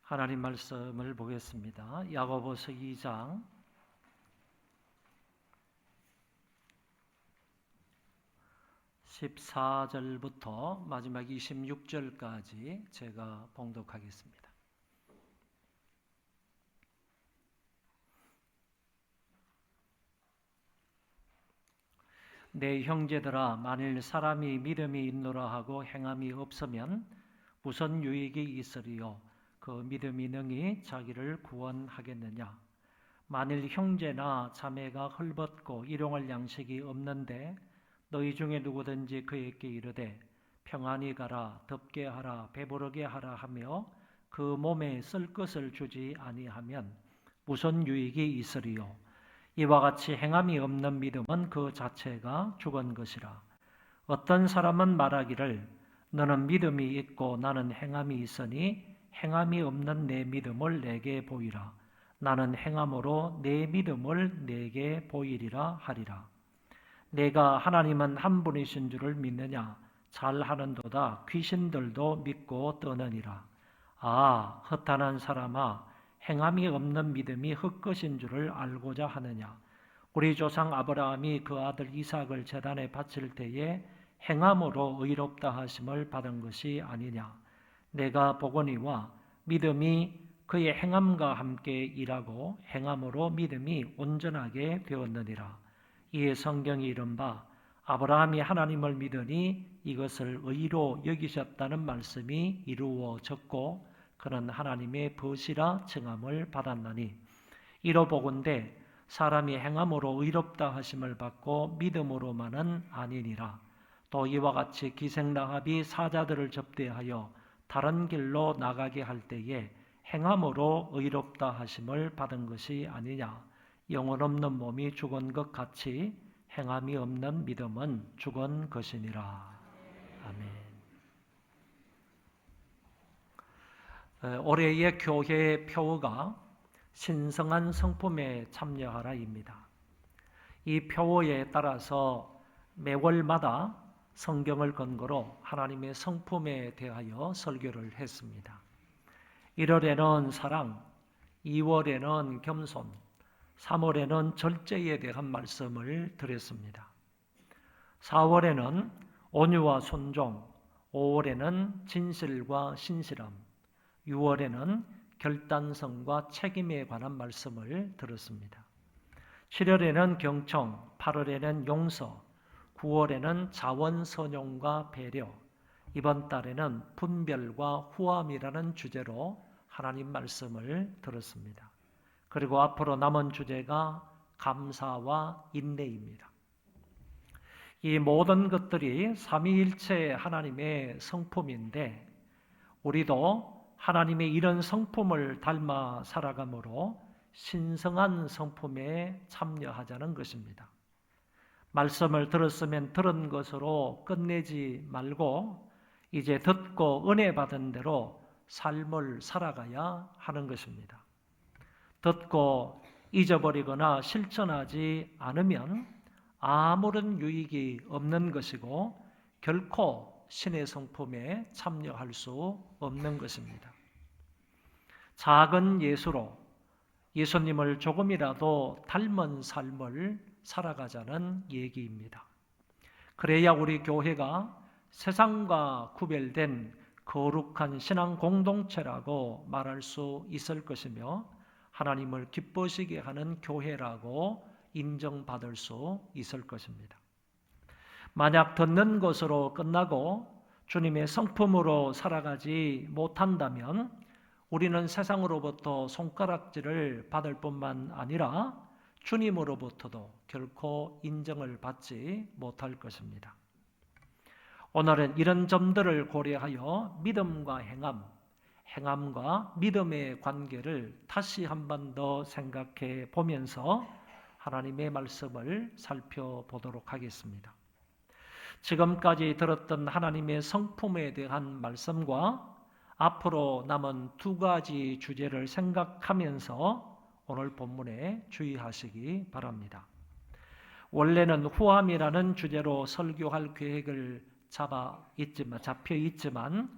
하나님 말씀을 보겠습니다. 야고보서 2장 14절부터 마지막 26절까지 제가 봉독하겠습니다. 내 형제들아, 만일 사람이 믿음이 있노라 하고 행함이 없으면 무슨 유익이 있으리요? 그 믿음이 능히 자기를 구원하겠느냐? 만일 형제나 자매가 헐벗고 일용할 양식이 없는데 너희 중에 누구든지 그에게 이르되 평안히 가라, 덥게 하라, 배부르게 하라 하며 그 몸에 쓸 것을 주지 아니하면 무슨 유익이 있으리요? 이와 같이 행함이 없는 믿음은 그 자체가 죽은 것이라. 어떤 사람은 말하기를 너는 믿음이 있고 나는 행함이 있으니 행함이 없는 내 믿음을 내게 보이라. 나는 행함으로 내 믿음을 내게 보이리라 하리라. 내가 하나님은 한 분이신 줄을 믿느냐? 잘하는도다. 귀신들도 믿고 떠느니라. 아, 허탄한 사람아, 행함이 없는 믿음이 헛것인 줄을 알고자 하느냐? 우리 조상 아브라함이 그 아들 이삭을 제단에 바칠 때에 행함으로 의롭다 하심을 받은 것이 아니냐? 내가 보거니와 믿음이 그의 행함과 함께 일하고 행함으로 믿음이 온전하게 되었느니라. 이에 성경이 이른바 아브라함이 하나님을 믿으니 이것을 의로 여기셨다는 말씀이 이루어졌고 그는 하나님의 벗이라 칭함을 받았나니, 이로 보건대 사람이 행함으로 의롭다 하심을 받고 믿음으로만은 아니니라. 또 이와 같이 기생라합이 사자들을 접대하여 다른 길로 나가게 할 때에 행함으로 의롭다 하심을 받은 것이 아니냐. 영혼 없는 몸이 죽은 것 같이 행함이 없는 믿음은 죽은 것이니라. 아멘. 올해의 교회의 표어가 신성한 성품에 참여하라입니다. 이 표어에 따라서 매월마다 성경을 근거로 하나님의 성품에 대하여 설교를 했습니다. 1월에는 사랑, 2월에는 겸손, 3월에는 절제에 대한 말씀을 드렸습니다. 4월에는 온유와 순종, 5월에는 진실과 신실함, 6월에는 결단성과 책임에 관한 말씀을 들었습니다. 7월에는 경청, 8월에는 용서, 9월에는 자원선용과 배려, 이번 달에는 분별과 후함이라는 주제로 하나님 말씀을 들었습니다. 그리고 앞으로 남은 주제가 감사와 인내입니다. 이 모든 것들이 삼위일체 하나님의 성품인데 우리도 하나님의 이런 성품을 닮아 살아가므로 신성한 성품에 참여하자는 것입니다. 말씀을 들었으면 들은 것으로 끝내지 말고 이제 듣고 은혜 받은 대로 삶을 살아가야 하는 것입니다. 듣고 잊어버리거나 실천하지 않으면 아무런 유익이 없는 것이고 결코 신의 성품에 참여할 수 없는 것입니다. 작은 예수로 예수님을 조금이라도 닮은 삶을 살아가자는 얘기입니다. 그래야 우리 교회가 세상과 구별된 거룩한 신앙 공동체라고 말할 수 있을 것이며 하나님을 기쁘시게 하는 교회라고 인정받을 수 있을 것입니다. 만약 듣는 것으로 끝나고 주님의 성품으로 살아가지 못한다면 우리는 세상으로부터 손가락질을 받을 뿐만 아니라 주님으로부터도 결코 인정을 받지 못할 것입니다. 오늘은 이런 점들을 고려하여 믿음과 행함과 믿음의 관계를 다시 한 번 더 생각해 보면서 하나님의 말씀을 살펴보도록 하겠습니다. 지금까지 들었던 하나님의 성품에 대한 말씀과 앞으로 남은 두 가지 주제를 생각하면서 오늘 본문에 주의하시기 바랍니다. 원래는 후함이라는 주제로 설교할 계획을 잡혀 있지만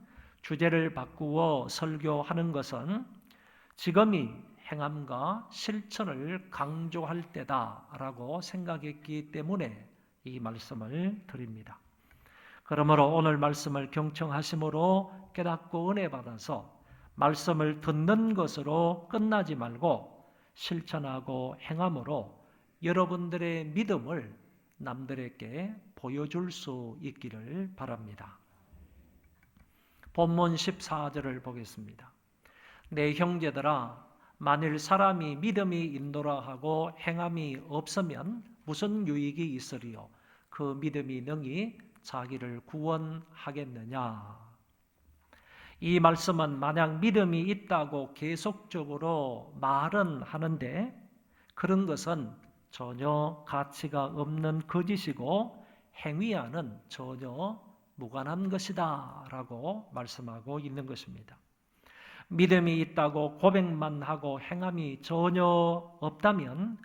주제를 바꾸어 설교하는 것은 지금이 행함과 실천을 강조할 때다라고 생각했기 때문에 이 말씀을 드립니다. 그러므로 오늘 말씀을 경청하심으로 깨닫고 은혜 받아서 말씀을 듣는 것으로 끝나지 말고 실천하고 행함으로 여러분들의 믿음을 남들에게 보여줄 수 있기를 바랍니다. 본문 14절을 보겠습니다. 내 형제들아, 만일 사람이 믿음이 있노라 하고 행함이 없으면 무슨 유익이 있으리요? 그 믿음이 능히 자기를 구원하겠느냐? 이 말씀은 만약 믿음이 있다고 계속적으로 말은 하는데 그런 것은 전혀 가치가 없는 거짓이고 행위와는 전혀 무관한 것이다 라고 말씀하고 있는 것입니다. 믿음이 있다고 고백만 하고 행함이 전혀 없다면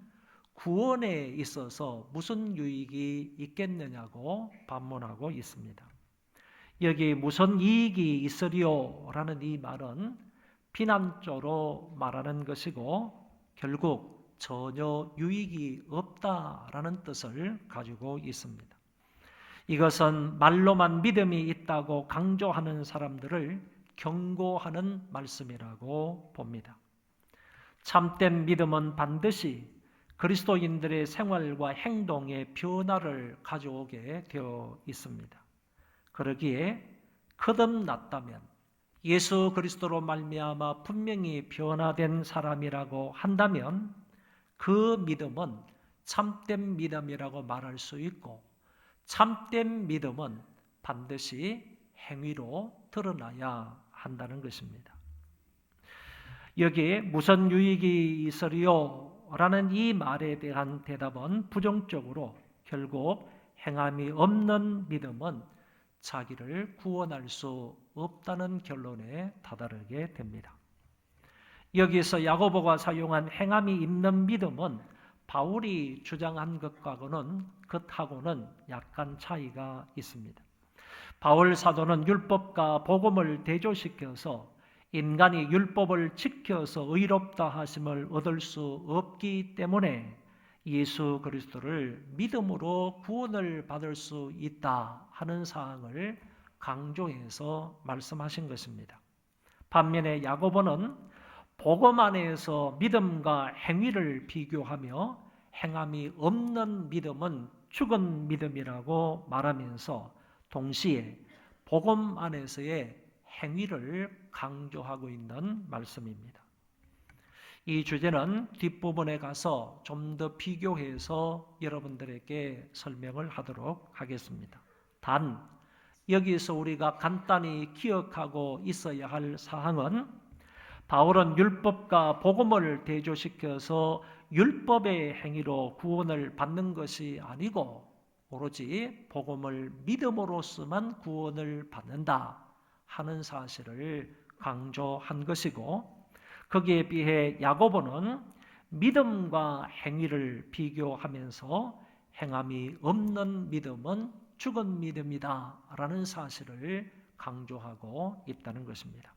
구원에 있어서 무슨 유익이 있겠느냐고 반문하고 있습니다. 여기 무슨 이익이 있으리요? 라는 이 말은 비난조로 말하는 것이고 결국 전혀 유익이 없다라는 뜻을 가지고 있습니다. 이것은 말로만 믿음이 있다고 강조하는 사람들을 경고하는 말씀이라고 봅니다. 참된 믿음은 반드시 그리스도인들의 생활과 행동의 변화를 가져오게 되어 있습니다. 그러기에 거듭났다면 예수 그리스도로 말미암아 분명히 변화된 사람이라고 한다면 그 믿음은 참된 믿음이라고 말할 수 있고 참된 믿음은 반드시 행위로 드러나야 한다는 것입니다. 여기에 무슨 유익이 있으리요? 라는 이 말에 대한 대답은 부정적으로 결국 행함이 없는 믿음은 자기를 구원할 수 없다는 결론에 다다르게 됩니다. 여기서 야고보가 사용한 행함이 있는 믿음은 바울이 주장한 것하고는 약간 차이가 있습니다. 바울 사도는 율법과 복음을 대조시켜서 인간이 율법을 지켜서 의롭다 하심을 얻을 수 없기 때문에 예수 그리스도를 믿음으로 구원을 받을 수 있다 하는 사항을 강조해서 말씀하신 것입니다. 반면에 야고보는 복음 안에서 믿음과 행위를 비교하며 행함이 없는 믿음은 죽은 믿음이라고 말하면서 동시에 복음 안에서의 행위를 강조하고 있는 말씀입니다. 이 주제는 뒷부분에 가서 좀 더 비교해서 여러분들에게 설명을 하도록 하겠습니다. 단, 여기서 우리가 간단히 기억하고 있어야 할 사항은 바울은 율법과 복음을 대조시켜서 율법의 행위로 구원을 받는 것이 아니고 오로지 복음을 믿음으로서만 구원을 받는다 하는 사실을 강조한 것이고 거기에 비해 야고보는 믿음과 행위를 비교하면서 행함이 없는 믿음은 죽은 믿음이다 라는 사실을 강조하고 있다는 것입니다.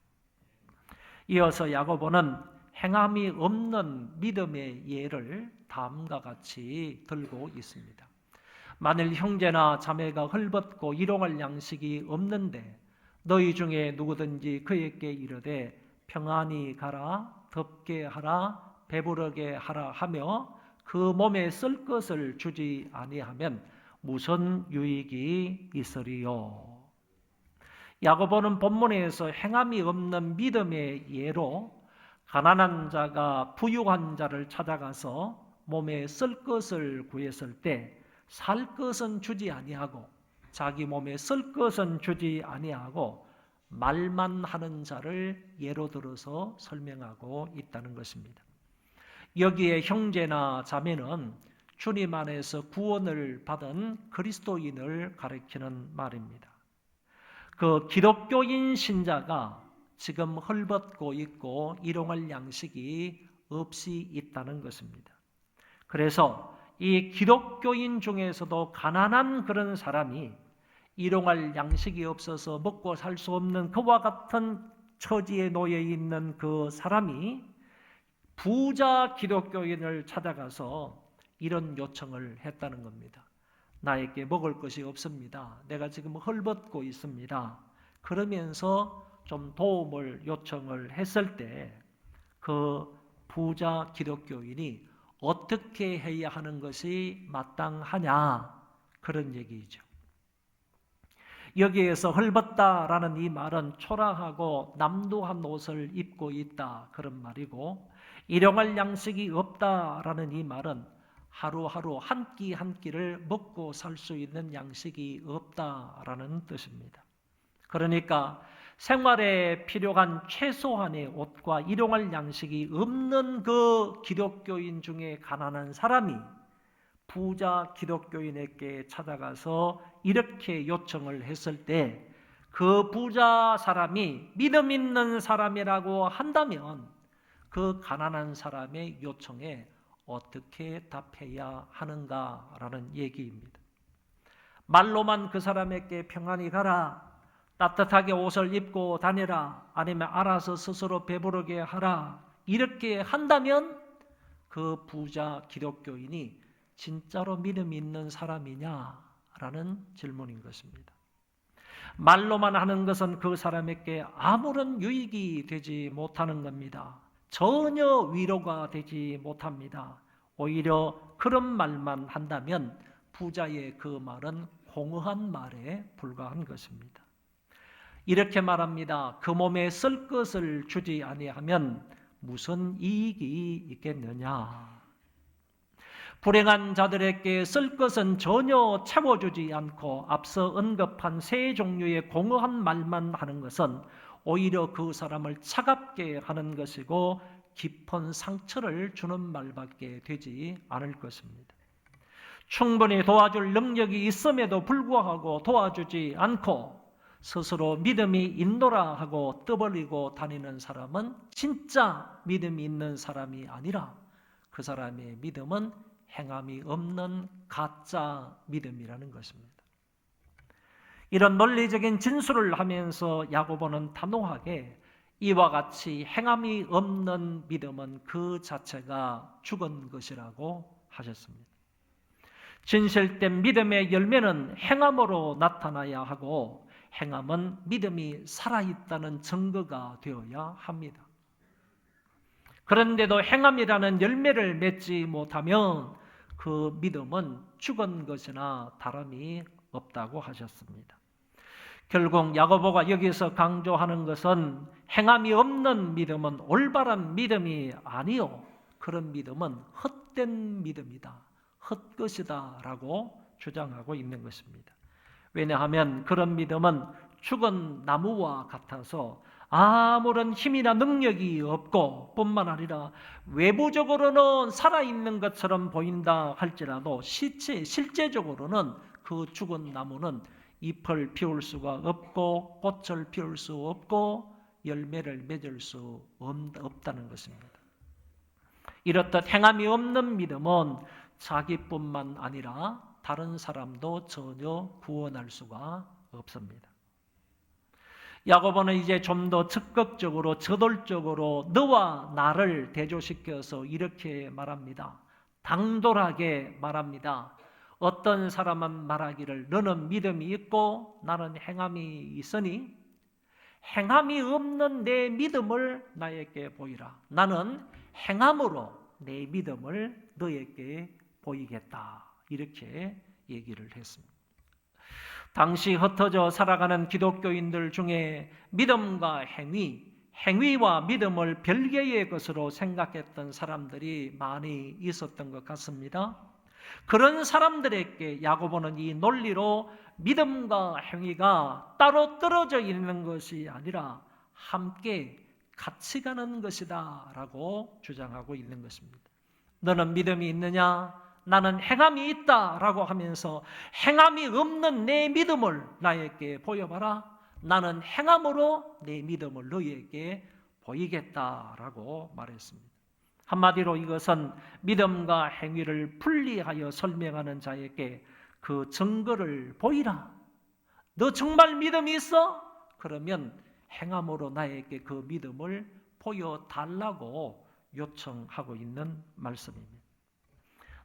이어서 야고보는 행함이 없는 믿음의 예를 다음과 같이 들고 있습니다. 만일 형제나 자매가 헐벗고 일용할 양식이 없는데 너희 중에 누구든지 그에게 이르되 평안히 가라, 덥게 하라, 배부르게 하라 하며 그 몸에 쓸 것을 주지 아니하면 무슨 유익이 있으리요? 야고보는 본문에서 행함이 없는 믿음의 예로 가난한 자가 부유한 자를 찾아가서 몸에 쓸 것을 구했을 때 살 것은 주지 아니하고 자기 몸에 쓸 것은 주지 아니하고 말만 하는 자를 예로 들어서 설명하고 있다는 것입니다. 여기에 형제나 자매는 주님 안에서 구원을 받은 그리스도인을 가리키는 말입니다. 그 기독교인 신자가 지금 헐벗고 있고 일용할 양식이 없이 있다는 것입니다. 그래서 이 기독교인 중에서도 가난한 그런 사람이 일용할 양식이 없어서 먹고 살 수 없는 그와 같은 처지에 놓여 있는 그 사람이 부자 기독교인을 찾아가서 이런 요청을 했다는 겁니다. 나에게 먹을 것이 없습니다. 내가 지금 헐벗고 있습니다. 그러면서 좀 도움을 요청을 했을 때 그 부자 기독교인이 어떻게 해야 하는 것이 마땅하냐, 그런 얘기죠. 여기에서 헐벗다라는 이 말은 초라하고 남루한 옷을 입고 있다, 그런 말이고, 일용할 양식이 없다라는 이 말은 하루하루 한 끼 한 끼를 먹고 살 수 있는 양식이 없다라는 뜻입니다. 그러니까 생활에 필요한 최소한의 옷과 일용할 양식이 없는 그 기독교인 중에 가난한 사람이 부자 기독교인에게 찾아가서 이렇게 요청을 했을 때 그 부자 사람이 믿음 있는 사람이라고 한다면 그 가난한 사람의 요청에 어떻게 답해야 하는가라는 얘기입니다. 말로만 그 사람에게 평안히 가라, 따뜻하게 옷을 입고 다니라, 아니면 알아서 스스로 배부르게 하라, 이렇게 한다면 그 부자 기독교인이 진짜로 믿음 있는 사람이냐라는 질문인 것입니다. 말로만 하는 것은 그 사람에게 아무런 유익이 되지 못하는 겁니다. 전혀 위로가 되지 못합니다. 오히려 그런 말만 한다면 부자의 그 말은 공허한 말에 불과한 것입니다. 이렇게 말합니다. 그 몸에 쓸 것을 주지 아니하면 무슨 이익이 있겠느냐. 불행한 자들에게 쓸 것은 전혀 채워주지 않고 앞서 언급한 세 종류의 공허한 말만 하는 것은 오히려 그 사람을 차갑게 하는 것이고 깊은 상처를 주는 말밖에 되지 않을 것입니다. 충분히 도와줄 능력이 있음에도 불구하고 도와주지 않고 스스로 믿음이 있노라 하고 떠벌리고 다니는 사람은 진짜 믿음이 있는 사람이 아니라 그 사람의 믿음은 행함이 없는 가짜 믿음이라는 것입니다. 이런 논리적인 진술을 하면서 야고보는 단호하게 이와 같이 행함이 없는 믿음은 그 자체가 죽은 것이라고 하셨습니다. 진실된 믿음의 열매는 행함으로 나타나야 하고 행함은 믿음이 살아있다는 증거가 되어야 합니다. 그런데도 행함이라는 열매를 맺지 못하면 그 믿음은 죽은 것이나 다름이 없다고 하셨습니다. 결국 야고보가 여기서 강조하는 것은 행함이 없는 믿음은 올바른 믿음이 아니요, 그런 믿음은 헛된 믿음이다, 헛것이다 라고 주장하고 있는 것입니다. 왜냐하면 그런 믿음은 죽은 나무와 같아서 아무런 힘이나 능력이 없고 뿐만 아니라 외부적으로는 살아있는 것처럼 보인다 할지라도 실제적으로는 그 죽은 나무는 잎을 피울 수가 없고 꽃을 피울 수 없고 열매를 맺을 수 없다는 것입니다. 이렇듯 행함이 없는 믿음은 자기뿐만 아니라 다른 사람도 전혀 구원할 수가 없습니다. 야고보는 이제 좀 더 적극적으로 저돌적으로 너와 나를 대조시켜서 이렇게 말합니다. 당돌하게 말합니다. 어떤 사람은 말하기를 너는 믿음이 있고 나는 행함이 있으니 행함이 없는 내 믿음을 나에게 보이라. 나는 행함으로 내 믿음을 너에게 보이겠다. 이렇게 얘기를 했습니다. 당시 흩어져 살아가는 기독교인들 중에 믿음과 행위와 믿음을 별개의 것으로 생각했던 사람들이 많이 있었던 것 같습니다. 그런 사람들에게 야고보는 이 논리로 믿음과 행위가 따로 떨어져 있는 것이 아니라 함께 같이 가는 것이다 라고 주장하고 있는 것입니다. 너는 믿음이 있느냐? 나는 행함이 있다라고 하면서 행함이 없는 내 믿음을 나에게 보여봐라. 나는 행함으로 내 믿음을 너에게 보이겠다라고 말했습니다. 한마디로 이것은 믿음과 행위를 분리하여 설명하는 자에게 그 증거를 보이라. 너 정말 믿음이 있어? 그러면 행함으로 나에게 그 믿음을 보여달라고 요청하고 있는 말씀입니다.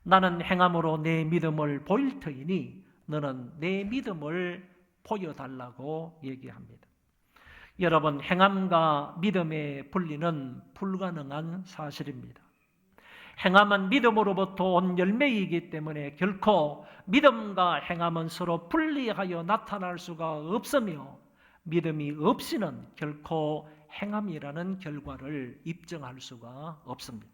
나는 행함으로 내 믿음을 보일 터이니 너는 내 믿음을 보여달라고 얘기합니다. 여러분, 행함과 믿음의 분리는 불가능한 사실입니다. 행함은 믿음으로부터 온 열매이기 때문에 결코 믿음과 행함은 서로 분리하여 나타날 수가 없으며 믿음이 없이는 결코 행함이라는 결과를 입증할 수가 없습니다.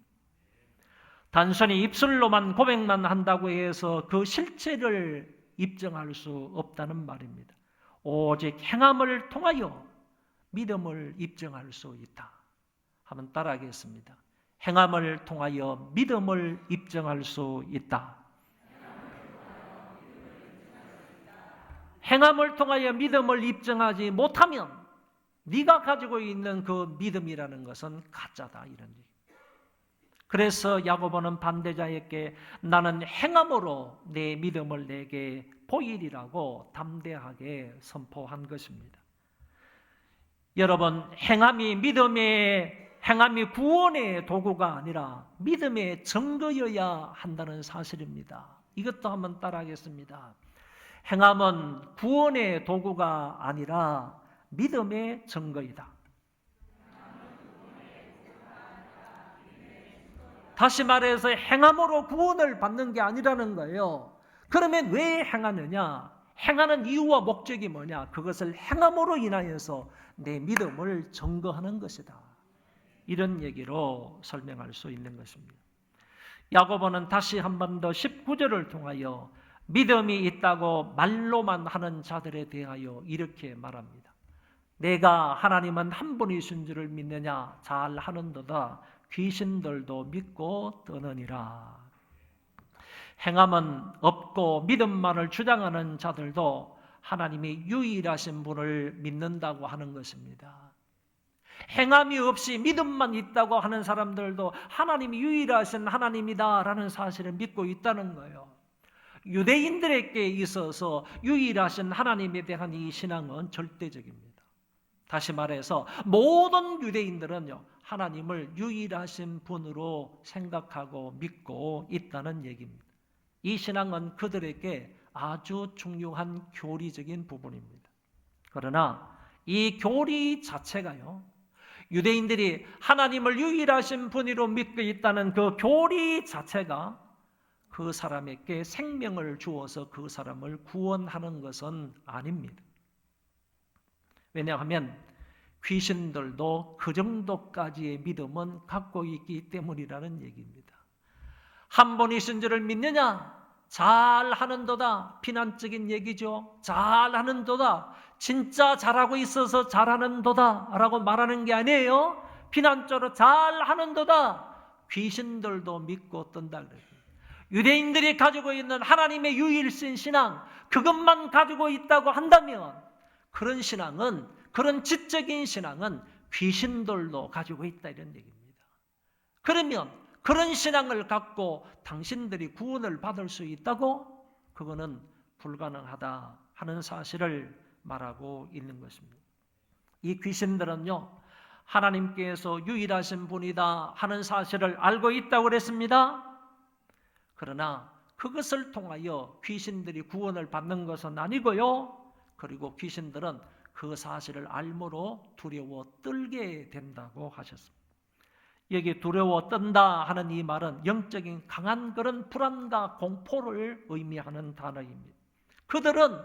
단순히 입술로만 고백만 한다고 해서 그 실체를 입증할 수 없다는 말입니다. 오직 행함을 통하여 믿음을 입증할 수 있다. 한번 따라하겠습니다. 행함을 통하여 믿음을 입증할 수 있다. 행함을 통하여 믿음을 입증하지 못하면 네가 가지고 있는 그 믿음이라는 것은 가짜다, 이런 얘기. 그래서 야고보는 반대자에게 나는 행함으로 내 믿음을 내게 보이리라고 담대하게 선포한 것입니다. 여러분, 행함이 구원의 도구가 아니라 믿음의 증거여야 한다는 사실입니다. 이것도 한번 따라하겠습니다. 행함은 구원의 도구가 아니라 믿음의 증거이다. 다시 말해서 행함으로 구원을 받는 게 아니라는 거예요. 그러면 왜 행하느냐? 행하는 이유와 목적이 뭐냐? 그것을 행함으로 인하여서 내 믿음을 증거하는 것이다. 이런 얘기로 설명할 수 있는 것입니다. 야고보는 다시 한 번 더 19절을 통하여 믿음이 있다고 말로만 하는 자들에 대하여 이렇게 말합니다. 내가 하나님은 한 분이신 줄을 믿느냐? 잘 하는도다. 귀신들도 믿고 떠느니라. 행함은 없고 믿음만을 주장하는 자들도 하나님이 유일하신 분을 믿는다고 하는 것입니다. 행함이 없이 믿음만 있다고 하는 사람들도 하나님이 유일하신 하나님이다라는 사실을 믿고 있다는 거예요. 유대인들에게 있어서 유일하신 하나님에 대한 이 신앙은 절대적입니다. 다시 말해서 모든 유대인들은요, 하나님을 유일하신 분으로 생각하고 믿고 있다는 얘기입니다. 이 신앙은 그들에게 아주 중요한 교리적인 부분입니다. 그러나 이 교리 자체가요, 유대인들이 하나님을 유일하신 분으로 믿고 있다는 그 교리 자체가 그 사람에게 생명을 주어서 그 사람을 구원하는 것은 아닙니다. 왜냐하면 귀신들도 그 정도까지의 믿음은 갖고 있기 때문이라는 얘기입니다. 한 분이신 줄을 믿느냐? 잘하는도다. 비난적인 얘기죠. 잘하는도다. 진짜 잘하고 있어서 잘하는도다 라고 말하는 게 아니에요. 비난적으로 잘하는도다. 귀신들도 믿고 뜬다 그래요. 유대인들이 가지고 있는 하나님의 유일신 신앙, 그것만 가지고 있다고 한다면 그런 신앙은, 그런 지적인 신앙은 귀신들도 가지고 있다 이런 얘기입니다. 그러면 그런 신앙을 갖고 당신들이 구원을 받을 수 있다고? 그거는 불가능하다 하는 사실을 말하고 있는 것입니다. 이 귀신들은요, 하나님께서 유일하신 분이다 하는 사실을 알고 있다고 그랬습니다. 그러나 그것을 통하여 귀신들이 구원을 받는 것은 아니고요, 그리고 귀신들은 그 사실을 알므로 두려워 떨게 된다고 하셨습니다. 여기 두려워 떤다 하는 이 말은 영적인 강한 그런 불안과 공포를 의미하는 단어입니다. 그들은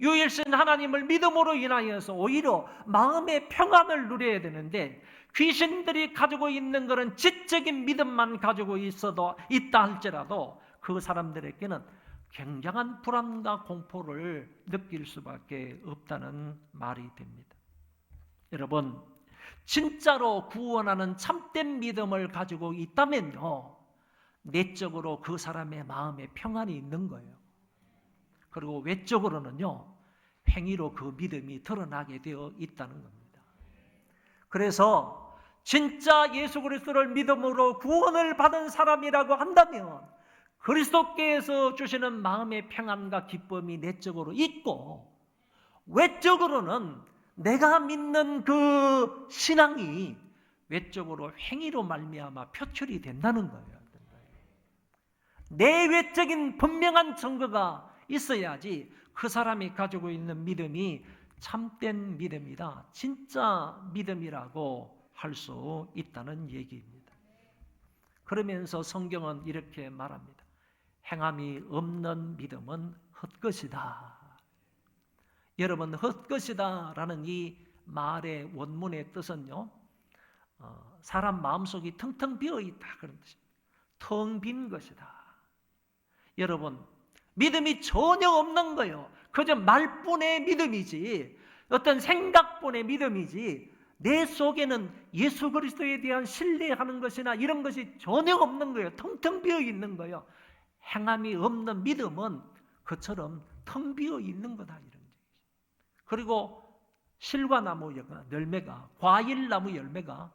유일신 하나님을 믿음으로 인하여서 오히려 마음의 평안을 누려야 되는데, 귀신들이 가지고 있는 그런 지적인 믿음만 가지고 있다 할지라도 그 사람들에게는 굉장한 불안과 공포를 느낄 수밖에 없다는 말이 됩니다. 여러분, 진짜로 구원하는 참된 믿음을 가지고 있다면요, 내적으로 그 사람의 마음에 평안이 있는 거예요. 그리고 외적으로는요, 행위로 그 믿음이 드러나게 되어 있다는 겁니다. 그래서 진짜 예수 그리스도를 믿음으로 구원을 받은 사람이라고 한다면 그리스도께서 주시는 마음의 평안과 기쁨이 내적으로 있고, 외적으로는 내가 믿는 그 신앙이 외적으로 행위로 말미암아 표출이 된다는 거예요. 내외적인 분명한 증거가 있어야지 그 사람이 가지고 있는 믿음이 참된 믿음이다, 진짜 믿음이라고 할 수 있다는 얘기입니다. 그러면서 성경은 이렇게 말합니다. 행함이 없는 믿음은 헛것이다. 여러분, 헛것이다 라는 이 말의 원문의 뜻은요, 사람 마음속이 텅텅 비어있다 그런 뜻입니다. 텅 빈 것이다. 여러분, 믿음이 전혀 없는 거예요. 그저 말뿐의 믿음이지, 어떤 생각뿐의 믿음이지, 내 속에는 예수 그리스도에 대한 신뢰하는 것이나 이런 것이 전혀 없는 거예요. 텅텅 비어 있는 거예요. 행함이 없는 믿음은 그처럼 텅 비어 있는 거다, 이런 얘기죠. 그리고 실과나무 열매가, 과일나무 열매가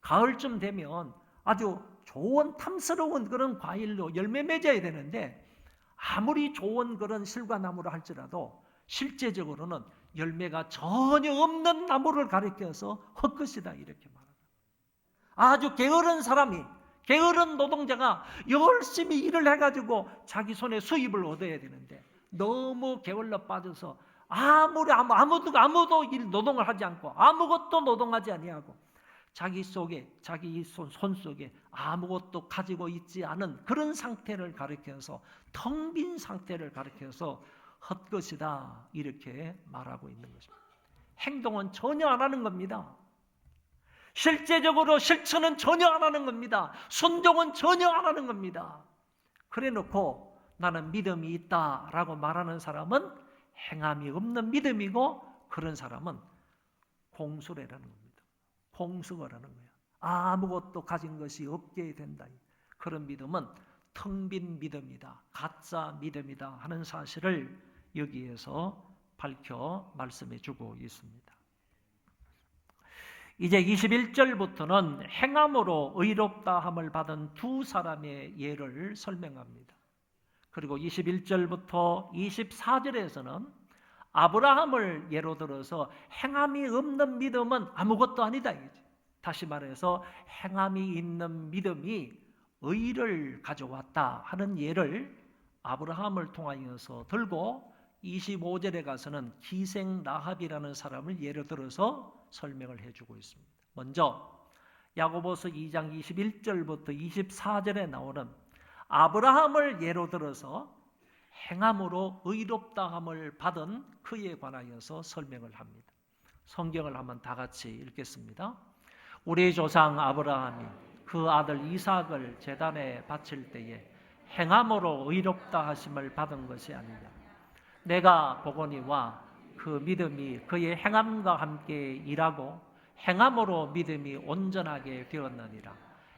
가을쯤 되면 아주 좋은 탐스러운 그런 과일로 열매 맺어야 되는데, 아무리 좋은 그런 실과나무를 할지라도 실제적으로는 열매가 전혀 없는 나무를 가리켜서 헛것이다 이렇게 말합니다. 아주 게으른 사람이, 게으른 노동자가 열심히 일을 해가지고 자기 손에 수입을 얻어야 되는데 너무 게을러 빠져서 아무도 노동을 하지 않고 아무것도 노동하지 아니하고 자기 손 속에 아무것도 가지고 있지 않은 그런 상태를 가리켜서, 텅 빈 상태를 가리켜서 헛것이다 이렇게 말하고 있는 것입니다. 행동은 전혀 안 하는 겁니다. 실제적으로 실천은 전혀 안 하는 겁니다. 순종은 전혀 안 하는 겁니다. 그래 놓고 나는 믿음이 있다라고 말하는 사람은 행함이 없는 믿음이고, 그런 사람은 공수래라는 겁니다. 공수거라는 거예요. 아무것도 가진 것이 없게 된다. 그런 믿음은 텅 빈 믿음이다, 가짜 믿음이다 하는 사실을 여기에서 밝혀 말씀해 주고 있습니다. 이제 21절부터는 행함으로 의롭다 함을 받은 두 사람의 예를 설명합니다. 그리고 21절부터 24절에서는 아브라함을 예로 들어서 행함이 없는 믿음은 아무것도 아니다. 다시 말해서 행함이 있는 믿음이 의를 가져왔다 하는 예를 아브라함을 통하여서 들고, 25절에 가서는 기생 라합이라는 사람을 예로 들어서 설명을 해주고 있습니다. 먼저 야고보서 2장 21절부터 24절에 나오는 아브라함을 예로 들어서 행함으로 의롭다함을 받은 그에 관하여서 설명을 합니다. 성경을 한번 다 같이 읽겠습니다. 우리 조상 아브라함이 그 아들 이삭을 제단에 바칠 때에 행함으로 의롭다 하심을 받은 것이 아니냐. 내가 보거니와 그 믿음이 그의 행함과 함께 일하고 행함으로 믿음이 온전하게 되었느니라.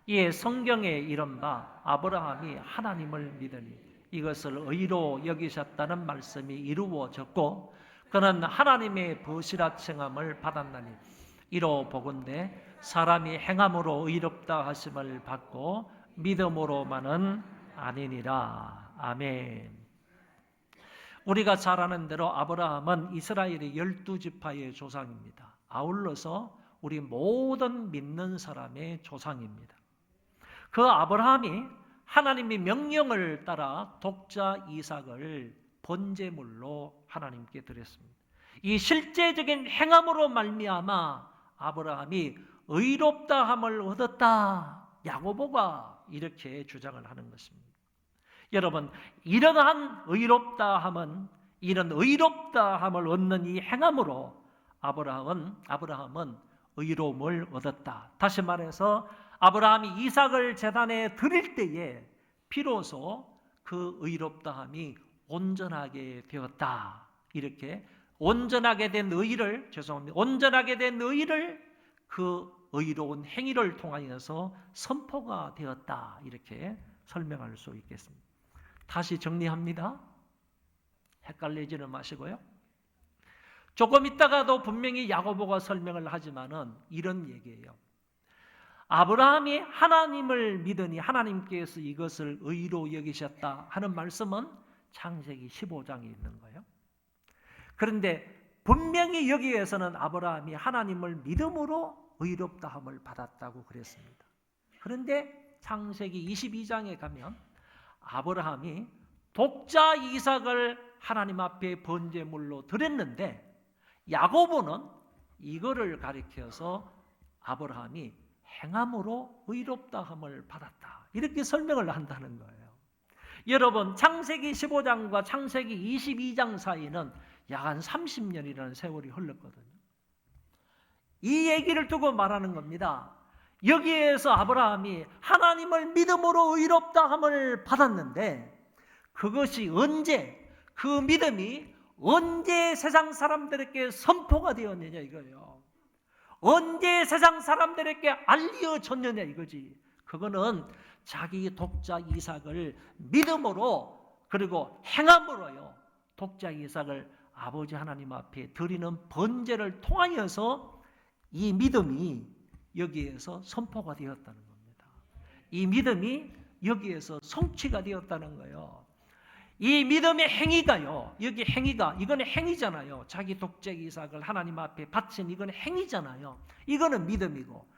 이에 성경에 이른바 아브라함이 하나님을 믿으니 이것을 의로 여기셨다는 말씀이 이루어졌고, 그는 하나님의 버시라 칭함을 받았나니 이로 보건대 사람이 행함으로 의롭다 하심을 받고 믿음으로만은 아니니라. 아멘. 우리가 잘 아는 대로 아브라함은 이스라엘의 12지파의 조상입니다. 아울러서 우리 모든 믿는 사람의 조상입니다. 그 아브라함이 하나님의 명령을 따라 독자 이삭을 번제물로 하나님께 드렸습니다. 이 실제적인 행함으로 말미암아 아브라함이 의롭다함을 얻었다, 야고보가 이렇게 주장을 하는 것입니다. 여러분, 이러한 의롭다함은, 이런 의롭다함을 얻는 이 행함으로 아브라함은 의로움을 얻었다. 다시 말해서 아브라함이 이삭을 제단에 드릴 때에 비로소 그 의롭다함이 온전하게 되었다. 이렇게 온전하게 된 의를 그 의로운 행위를 통하여서 선포가 되었다. 이렇게 설명할 수 있겠습니다. 다시 정리합니다. 헷갈리지는 마시고요. 조금 있다가도 분명히 야고보가 설명을 하지만은 이런 얘기예요. 아브라함이 하나님을 믿으니 하나님께서 이것을 의로 여기셨다 하는 말씀은 창세기 15장에 있는 거예요. 그런데 분명히 여기에서는 아브라함이 하나님을 믿음으로 의롭다함을 받았다고 그랬습니다. 그런데 창세기 22장에 가면 아브라함이 독자 이삭을 하나님 앞에 번제물로 드렸는데 야고보는 이거를 가리켜서 아브라함이 행함으로 의롭다함을 받았다, 이렇게 설명을 한다는 거예요. 여러분, 창세기 15장과 창세기 22장 사이는 약 한 30년이라는 세월이 흘렀거든요. 이 얘기를 두고 말하는 겁니다. 여기에서 아브라함이 하나님을 믿음으로 의롭다함을 받았는데 그것이 언제, 그 믿음이 언제 세상 사람들에게 선포가 되었느냐 이거예요. 언제 세상 사람들에게 알려졌느냐 이거지. 그거는 자기 독자 이삭을 믿음으로 그리고 행함으로요, 독자 이삭을 아버지 하나님 앞에 드리는 번제를 통하여서 이 믿음이 여기에서 선포가 되었다는 겁니다. 이 믿음이 여기에서 성취가 되었다는 거예요. 이 믿음의 행위가요, 여기 행위가, 이거는 행위잖아요. 자기 독자 이삭을 하나님 앞에 바친 이거는 행위잖아요. 이거는 믿음이고,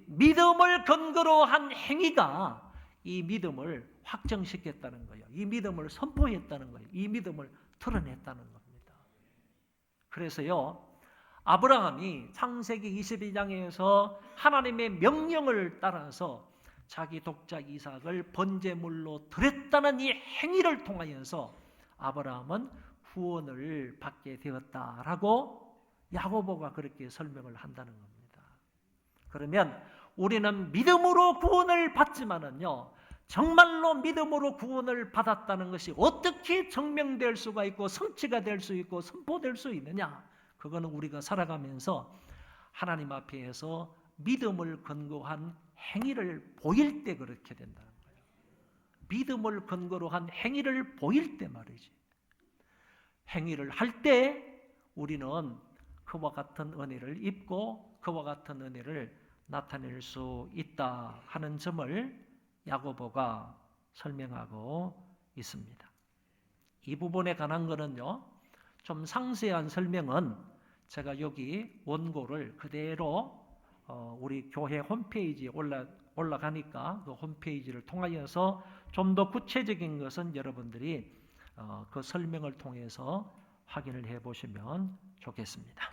믿음을 근거로 한 행위가 이 믿음을 확정시켰다는 거예요. 이 믿음을 선포했다는 거예요. 이 믿음을 드러냈다는 겁니다. 그래서요, 아브라함이 창세기 22장에서 하나님의 명령을 따라서 자기 독자 이삭을 번제물로 드렸다는 이 행위를 통하여서 아브라함은 구원을 받게 되었다라고 야고보가 그렇게 설명을 한다는 겁니다. 그러면 우리는 믿음으로 구원을 받지만은요, 정말로 믿음으로 구원을 받았다는 것이 어떻게 증명될 수가 있고 성취가 될 수 있고 선포될 수 있느냐? 그거는 우리가 살아가면서 하나님 앞에서 믿음을 근거한 행위를 보일 때 그렇게 된다는 거예요. 믿음을 근거로 한 행위를 보일 때 말이지. 행위를 할 때 우리는 그와 같은 은혜를 입고 그와 같은 은혜를 나타낼 수 있다 하는 점을 야고보가 설명하고 있습니다. 이 부분에 관한 거는요, 좀 상세한 설명은 제가 여기 원고를 그대로 우리 교회 홈페이지에 올라가니까 그 홈페이지를 통하여서 좀 더 구체적인 것은 여러분들이 그 설명을 통해서 확인을 해 보시면 좋겠습니다.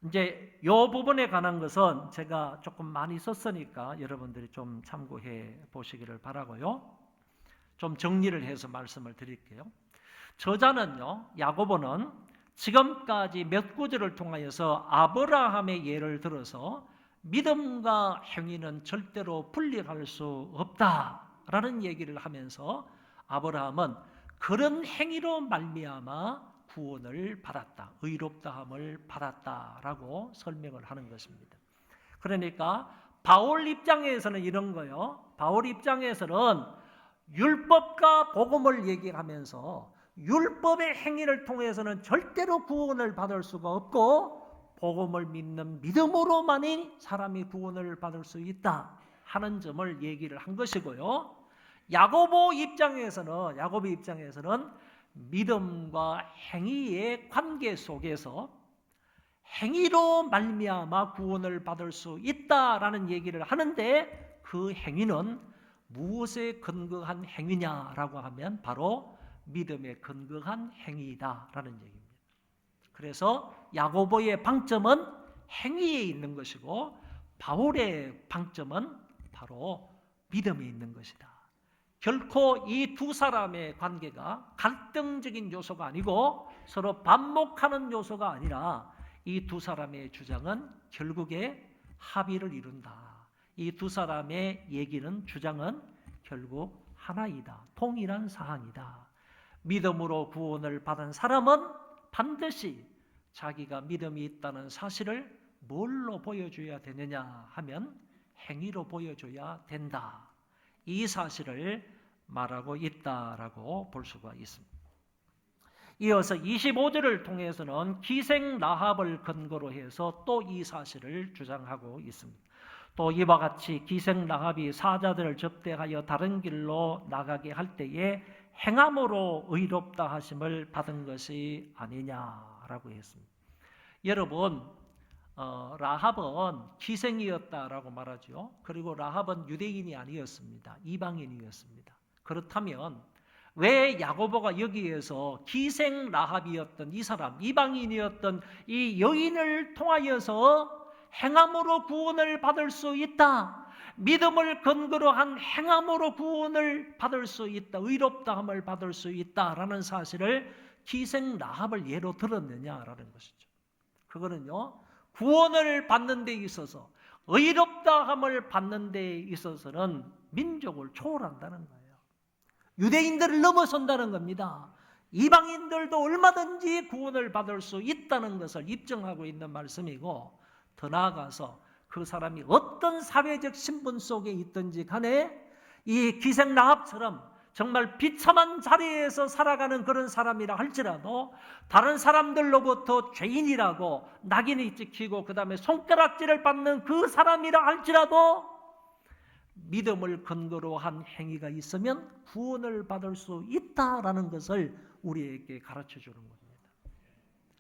이제 이 부분에 관한 것은 제가 조금 많이 썼으니까 여러분들이 좀 참고해 보시기를 바라고요. 좀 정리를 해서 말씀을 드릴게요. 저자는요, 야고보는 지금까지 몇 구절을 통하여서 아브라함의 예를 들어서 믿음과 행위는 절대로 분리할 수 없다라는 얘기를 하면서 아브라함은 그런 행위로 말미암아 구원을 받았다, 의롭다함을 받았다라고 설명을 하는 것입니다. 그러니까 바울 입장에서는 이런 거요. 바울 입장에서는 율법과 복음을 얘기하면서 율법의 행위를 통해서는 절대로 구원을 받을 수가 없고 복음을 믿는 믿음으로만이 사람이 구원을 받을 수 있다 하는 점을 얘기를 한 것이고요. 야고보 입장에서는 믿음과 행위의 관계 속에서 행위로 말미암아 구원을 받을 수 있다라는 얘기를 하는데 그 행위는 무엇에 근거한 행위냐라고 하면 바로 믿음에 근거한 행위다라는 얘기입니다. 그래서 야고보의 방점은 행위에 있는 것이고 바울의 방점은 바로 믿음에 있는 것이다. 결코 이 두 사람의 관계가 갈등적인 요소가 아니고 서로 반목하는 요소가 아니라 이 두 사람의 주장은 결국에 합의를 이룬다. 이 두 사람의 얘기는, 주장은 결국 하나이다. 동일한 사항이다. 믿음으로 구원을 받은 사람은 반드시 자기가 믿음이 있다는 사실을 뭘로 보여줘야 되느냐 하면 행위로 보여줘야 된다. 이 사실을 말하고 있다라고 볼 수가 있습니다. 이어서 25절을 통해서는 기생 라합을 근거로 해서 또 이 사실을 주장하고 있습니다. 또 이와 같이 기생 라합이 사자들을 접대하여 다른 길로 나가게 할 때에 행함으로 의롭다 하심을 받은 것이 아니냐라고 했습니다. 여러분, 라합은 기생이었다라고 말하죠. 그리고 라합은 유대인이 아니었습니다. 이방인이었습니다. 그렇다면 왜 야고보가 여기에서 기생 라합이었던 이 사람, 이방인이었던 이 여인을 통하여서 행함으로 구원을 받을 수 있다, 믿음을 근거로 한 행함으로 구원을 받을 수 있다, 의롭다함을 받을 수 있다라는 사실을 기생 라합을 예로 들었느냐라는 것이죠. 그거는요, 구원을 받는 데 있어서, 의롭다함을 받는 데 있어서는 민족을 초월한다는 거예요. 유대인들을 넘어선다는 겁니다. 이방인들도 얼마든지 구원을 받을 수 있다는 것을 입증하고 있는 말씀이고, 더 나아가서 그 사람이 어떤 사회적 신분 속에 있든지 간에 이 기생 라합처럼 정말 비참한 자리에서 살아가는 그런 사람이라 할지라도, 다른 사람들로부터 죄인이라고 낙인이 찍히고 그 다음에 손가락질을 받는 그 사람이라 할지라도 믿음을 근거로 한 행위가 있으면 구원을 받을 수 있다라는 것을 우리에게 가르쳐 주는 겁니다.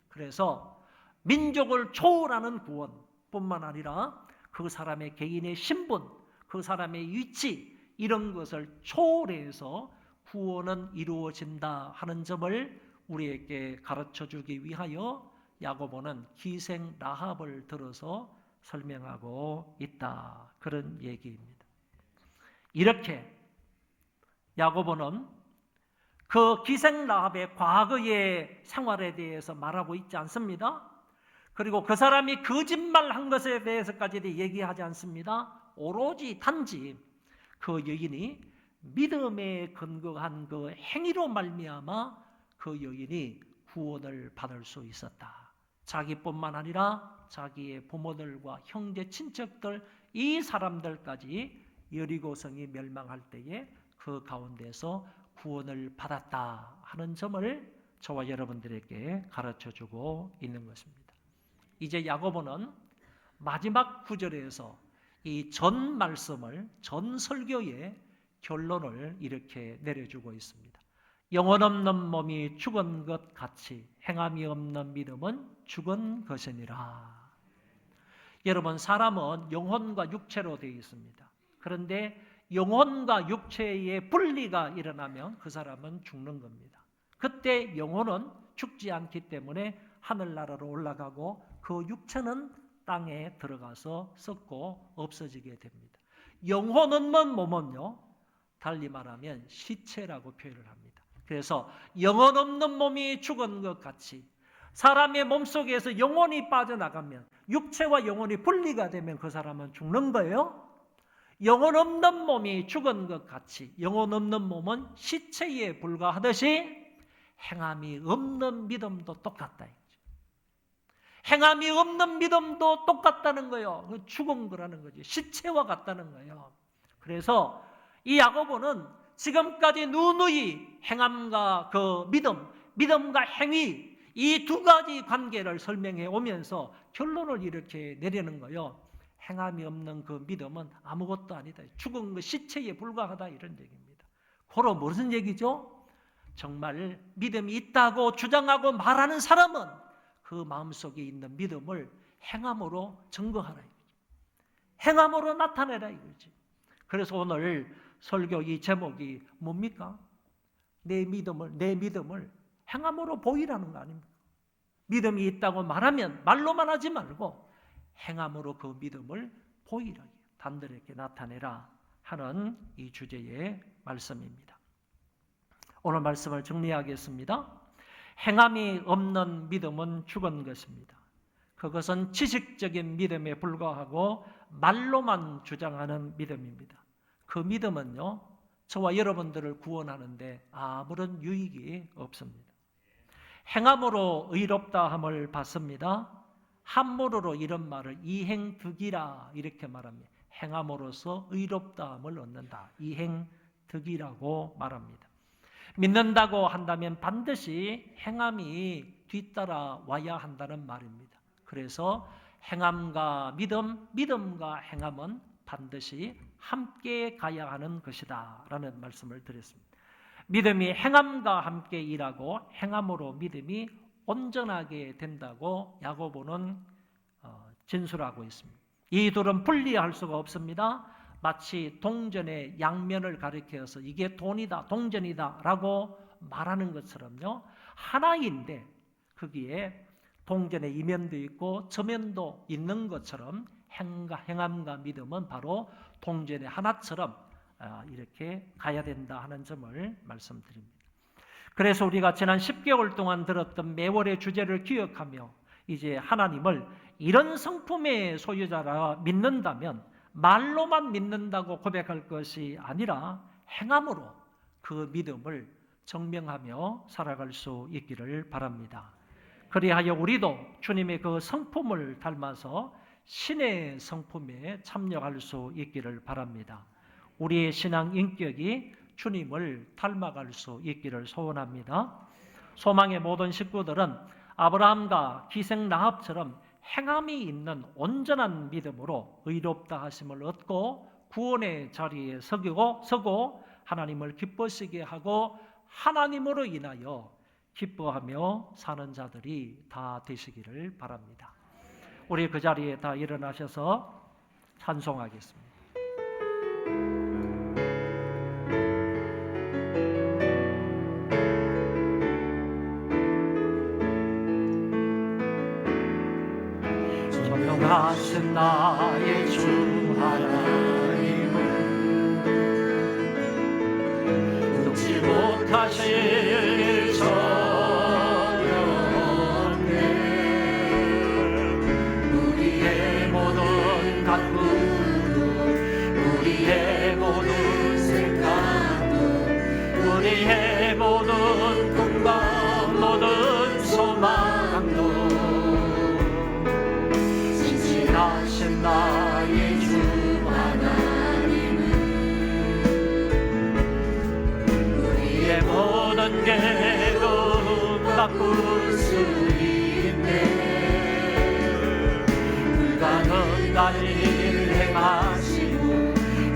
그래서 민족을 초월하는 구원뿐만 아니라 그 사람의 개인의 신분, 그 사람의 위치, 이런 것을 초월해서 구원은 이루어진다 하는 점을 우리에게 가르쳐 주기 위하여 야고보는 기생 라합을 들어서 설명하고 있다, 그런 얘기입니다. 이렇게 야고보는 그 기생 라합의 과거의 생활에 대해서 말하고 있지 않습니다. 그리고 그 사람이 거짓말한 것에 대해서까지도 얘기하지 않습니다. 오로지 단지 그 여인이 믿음에 근거한 그 행위로 말미암아 그 여인이 구원을 받을 수 있었다. 자기뿐만 아니라 자기의 부모들과 형제 친척들, 이 사람들까지 여리고성이 멸망할 때에 그 가운데서 구원을 받았다 하는 점을 저와 여러분들에게 가르쳐주고 있는 것입니다. 이제 야고보는 마지막 구절에서 이 전 말씀을, 전 설교의 결론을 이렇게 내려주고 있습니다. 영혼 없는 몸이 죽은 것 같이 행함이 없는 믿음은 죽은 것이니라. 여러분, 사람은 영혼과 육체로 되어 있습니다. 그런데 영혼과 육체의 분리가 일어나면 그 사람은 죽는 겁니다. 그때 영혼은 죽지 않기 때문에 하늘나라로 올라가고 그 육체는 땅에 들어가서 썩고 없어지게 됩니다. 영혼 없는 몸은요, 달리 말하면 시체라고 표현을 합니다. 그래서 영혼 없는 몸이 죽은 것 같이 사람의 몸속에서 영혼이 빠져나가면, 육체와 영혼이 분리가 되면 그 사람은 죽는 거예요. 영혼 없는 몸이 죽은 것 같이 영혼 없는 몸은 시체에 불과하듯이 행함이 없는 믿음도 똑같다. 행함이 없는 믿음도 똑같다는 거예요. 죽은 거라는 거지. 시체와 같다는 거예요. 그래서 이 야고보는 지금까지 누누이 행함과 그 믿음과 행위, 이 두 가지 관계를 설명해 오면서 결론을 이렇게 내리는 거예요. 행함이 없는 그 믿음은 아무것도 아니다. 죽은 그 시체에 불과하다, 이런 얘기입니다. 고로 무슨 얘기죠? 정말 믿음이 있다고 주장하고 말하는 사람은 그 마음속에 있는 믿음을 행함으로 증거하라 이거지. 행함으로 나타내라 이거지. 그래서 오늘 설교 이 제목이 뭡니까? 내 믿음을 행함으로 보이라는 거 아닙니까? 믿음이 있다고 말하면 말로만 하지 말고 행함으로 그 믿음을 보이라, 단들에게 나타내라 하는 이 주제의 말씀입니다. 오늘 말씀을 정리하겠습니다. 행함이 없는 믿음은 죽은 것입니다. 그것은 지식적인 믿음에 불과하고 말로만 주장하는 믿음입니다. 그 믿음은요, 저와 여러분들을 구원하는데 아무런 유익이 없습니다. 행함으로 의롭다함을 받습니다. 함몰어로 이런 말을 이행득이라 이렇게 말합니다. 행함으로써 의롭다함을 얻는다. 이행득이라고 말합니다. 믿는다고 한다면 반드시 행함이 뒤따라 와야 한다는 말입니다. 그래서 행함과 믿음과 행함은 반드시 함께 가야 하는 것이다 라는 말씀을 드렸습니다. 믿음이 행함과 함께 일하고 행함으로 믿음이 온전하게 된다고 야고보는 진술하고 있습니다. 이 둘은 분리할 수가 없습니다. 마치 동전의 양면을 가리켜서 이게 돈이다, 동전이다 라고 말하는 것처럼요, 하나인데 거기에 동전의 이면도 있고 저면도 있는 것처럼 행함과 믿음은 바로 동전의 하나처럼 이렇게 가야 된다 하는 점을 말씀드립니다. 그래서 우리가 지난 10개월 동안 들었던 매월의 주제를 기억하며 이제 하나님을 이런 성품의 소유자라 믿는다면 말로만 믿는다고 고백할 것이 아니라 행함으로 그 믿음을 증명하며 살아갈 수 있기를 바랍니다. 그리하여 우리도 주님의 그 성품을 닮아서 신의 성품에 참여할 수 있기를 바랍니다. 우리의 신앙 인격이 주님을 닮아갈 수 있기를 소원합니다. 소망의 모든 식구들은 아브라함과 기생 라합처럼 행함이 있는 온전한 믿음으로 의롭다 하심을 얻고 구원의 자리에 서고 하나님을 기쁘시게 하고 하나님으로 인하여 기뻐하며 사는 자들이 다 되시기를 바랍니다. 우리 그 자리에 다 일어나셔서 찬송하겠습니다. 전능하신 나의 주 하나님은 녹지 못하실 전연대 우리의 모든 가꾸도 우리의 모든 생각도 우리의 모든 꿈과 모든 소망도 하신 나의 주 하나님은 우리의 모든 괴로움 바꿀 수 있네. 불가능한 일 행하시고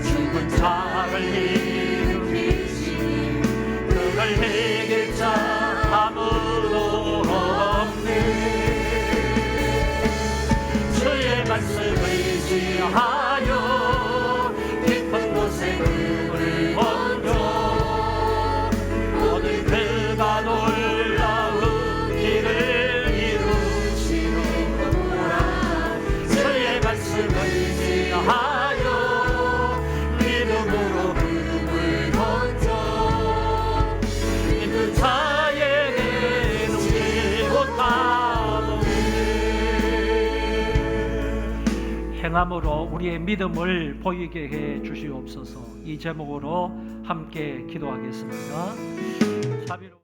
죽은 자를 일으키시니 그를 이길 자 아무도 없네. 말씀을 의지하여 깊은 곳에 그를 얹어 모든 그가 놀라운 일을 이루시노라. 주의 말씀을 의지하여 믿음으로 그를 얹어 믿는 자에게 녹지 못하노니 행함으로 우리의 믿음을 보이게 해 주시옵소서. 이 제목으로 함께 기도하겠습니다. 자비로